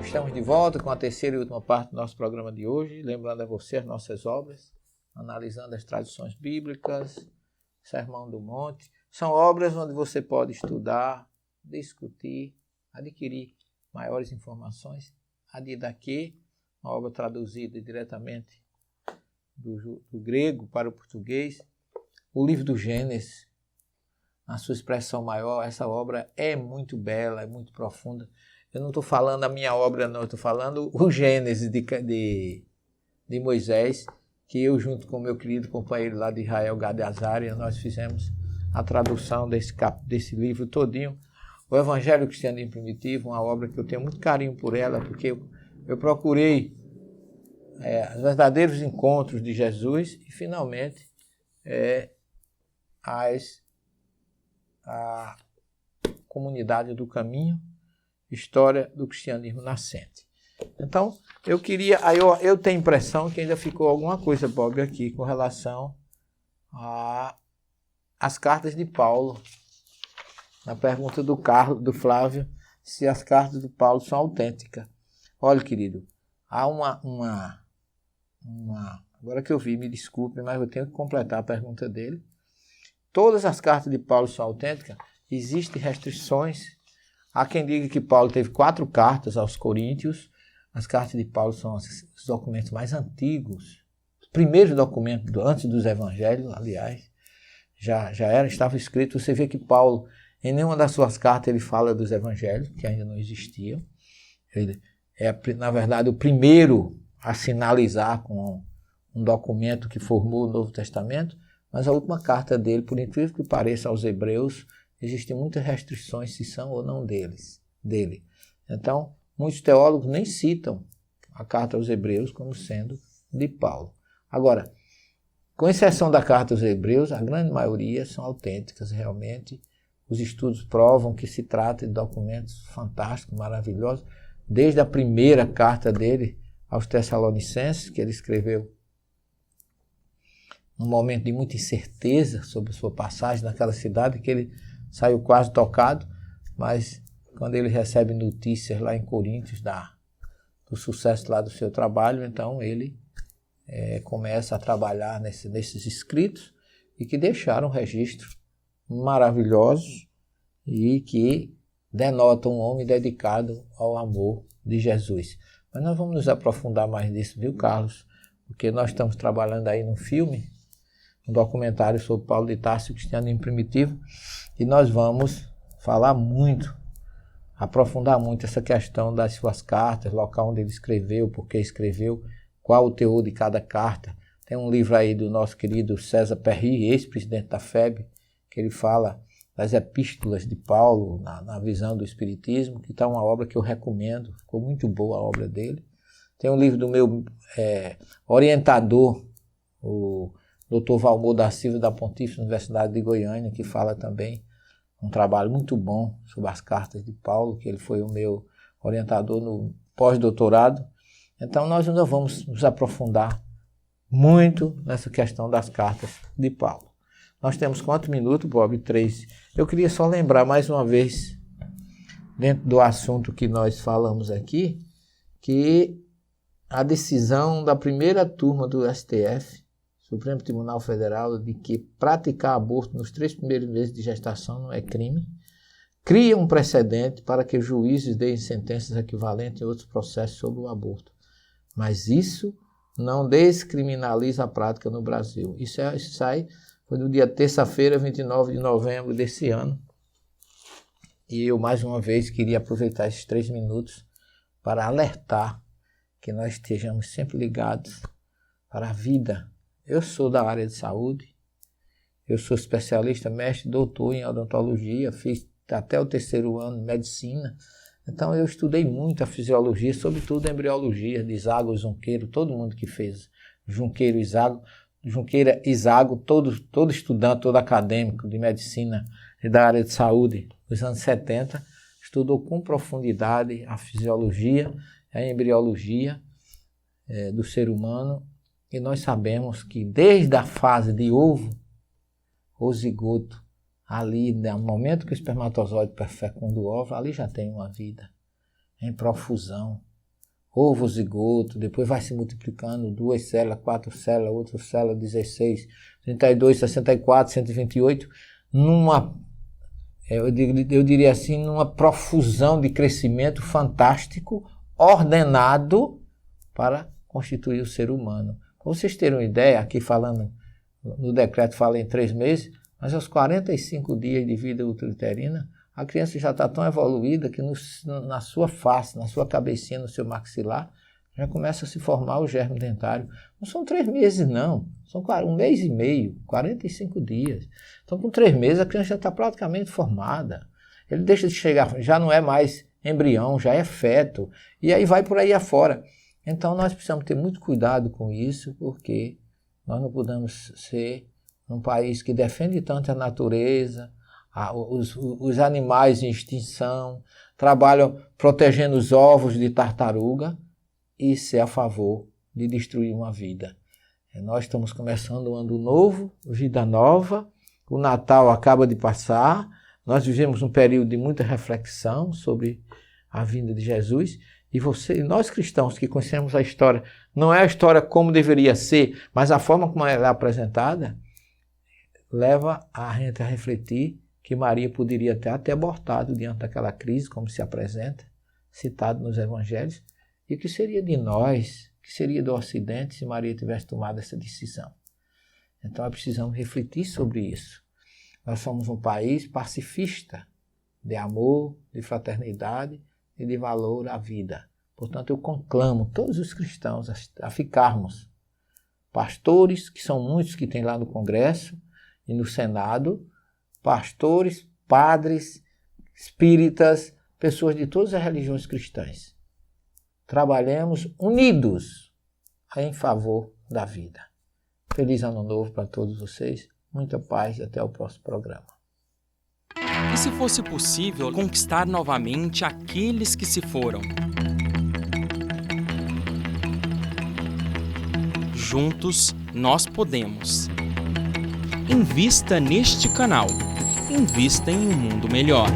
Estamos de volta com a terceira e última parte do nosso programa de hoje, lembrando a você as nossas obras, analisando as tradições bíblicas, Sermão do Monte. São obras onde você pode estudar, discutir, adquirir maiores informações. A Didaquê, uma obra traduzida diretamente do grego para o português. O livro do Gênesis, na sua expressão maior, essa obra é muito bela, é muito profunda. Eu não estou falando a minha obra, não, eu estou falando o Gênesis de Moisés, que eu, junto com o meu querido companheiro lá de Israel, Gade Azaria, nós fizemos a tradução desse livro todinho. O Evangelho Cristianismo Primitivo, uma obra que eu tenho muito carinho por ela, porque eu procurei os verdadeiros encontros de Jesus e, finalmente, a comunidade do caminho, história do cristianismo nascente. Então, eu tenho a impressão que ainda ficou alguma coisa, Bob, aqui com relação às cartas de Paulo. Na pergunta do Flávio, se as cartas de Paulo são autênticas. Olha, querido, há agora que eu vi, me desculpe, mas eu tenho que completar a pergunta dele. Todas as cartas de Paulo são autênticas? Existem restrições. Há quem diga que Paulo teve 4 cartas aos Coríntios. As cartas de Paulo são os documentos mais antigos. Os primeiros documentos, antes dos evangelhos, aliás, estava escrito. Você vê que Paulo, em nenhuma das suas cartas, ele fala dos evangelhos, que ainda não existiam. Ele é, na verdade, o primeiro a sinalizar com um documento que formou o Novo Testamento. Mas a última carta dele, por incrível que pareça, aos Hebreus, existem muitas restrições se são ou não dele. Então, muitos teólogos nem citam a carta aos Hebreus como sendo de Paulo. Agora, com exceção da carta aos Hebreus, a grande maioria são autênticas realmente. Os estudos provam que se trata de documentos fantásticos, maravilhosos, desde a primeira carta dele aos Tessalonicenses, que ele escreveu num momento de muita incerteza sobre sua passagem naquela cidade, que ele saiu quase tocado, mas quando ele recebe notícias lá em Coríntios do sucesso lá do seu trabalho, então ele começa a trabalhar nesses escritos e que deixaram registros maravilhosos e que denotam um homem dedicado ao amor de Jesus. Mas nós vamos nos aprofundar mais nisso, viu, Carlos? Porque nós estamos trabalhando aí num filme, um documentário sobre Paulo de Tarso e o cristianismo primitivo, e nós vamos falar muito, aprofundar muito essa questão das suas cartas, local onde ele escreveu, por que escreveu, qual o teor de cada carta. Tem um livro aí do nosso querido César Perry, ex-presidente da FEB, que ele fala das epístolas de Paulo na visão do Espiritismo, que está uma obra que eu recomendo, ficou muito boa a obra dele. Tem um livro do meu orientador, o Dr. Valmor da Silva, da Pontífice Universidade de Goiânia, que fala também um trabalho muito bom sobre as cartas de Paulo, que ele foi o meu orientador no pós-doutorado. Então, nós ainda vamos nos aprofundar muito nessa questão das cartas de Paulo. Nós temos quantos minutos, Bob? 3. Eu queria só lembrar mais uma vez, dentro do assunto que nós falamos aqui, que a decisão da primeira turma do STF, Supremo Tribunal Federal, de que praticar aborto nos 3 primeiros meses de gestação não é crime, cria um precedente para que juízes deem sentenças equivalentes em outros processos sobre o aborto. Mas isso não descriminaliza a prática no Brasil. Isso foi no dia terça-feira, 29 de novembro desse ano. E eu, mais uma vez, queria aproveitar esses 3 minutos para alertar que nós estejamos sempre ligados para a vida. Eu sou da área de saúde, eu sou especialista, mestre, doutor em odontologia, fiz até o 3º ano de medicina. Então eu estudei muito a fisiologia, sobretudo a embriologia de Zago e Junqueiro, todo mundo que fez Junqueiro e Zago, Junqueira e Zago, todo estudante, todo acadêmico de medicina e da área de saúde dos anos 70, estudou com profundidade a fisiologia, a embriologia do ser humano. E nós sabemos que desde a fase de ovo, o zigoto, ali, no momento que o espermatozoide fecunda o óvulo, ali já tem uma vida em profusão. ovo zigoto, depois vai se multiplicando, 2 células, 4 células, outra célula, 16, 32, 64, 128, eu diria assim, numa profusão de crescimento fantástico, ordenado para constituir o ser humano. Para vocês terem uma ideia, aqui falando, no decreto fala em 3 meses, mas aos 45 dias de vida uterina, a criança já está tão evoluída que na sua face, na sua cabecinha, no seu maxilar, já começa a se formar o germe dentário. Não são 3 meses, não. São 1 mês e meio, 45 dias. Então, com 3 meses, a criança já está praticamente formada. Ele deixa de chegar, já não é mais embrião, já é feto. E aí vai por aí afora. Então, nós precisamos ter muito cuidado com isso, porque nós não podemos ser um país que defende tanto a natureza, os animais em extinção, trabalham protegendo os ovos de tartaruga e ser a favor de destruir uma vida. Nós estamos começando um ano novo, vida nova, o Natal acaba de passar, nós vivemos um período de muita reflexão sobre a vinda de Jesus e nós cristãos que conhecemos a história, não é a história como deveria ser, mas a forma como ela é apresentada, leva a gente a refletir que Maria poderia ter até abortado diante daquela crise, como se apresenta, citado nos evangelhos, e o que seria de nós, o que seria do Ocidente se Maria tivesse tomado essa decisão. Então nós precisamos refletir sobre isso. Nós somos um país pacifista, de amor, de fraternidade e de valor à vida. Portanto, eu conclamo todos os cristãos a ficarmos pastores, que são muitos que tem lá no Congresso e no Senado, pastores, padres, espíritas, pessoas de todas as religiões cristãs. Trabalhemos unidos em favor da vida. Feliz Ano Novo para todos vocês. Muita paz e até o próximo programa. E se fosse possível conquistar novamente aqueles que se foram? Juntos nós podemos. Invista neste canal. Invista em um mundo melhor.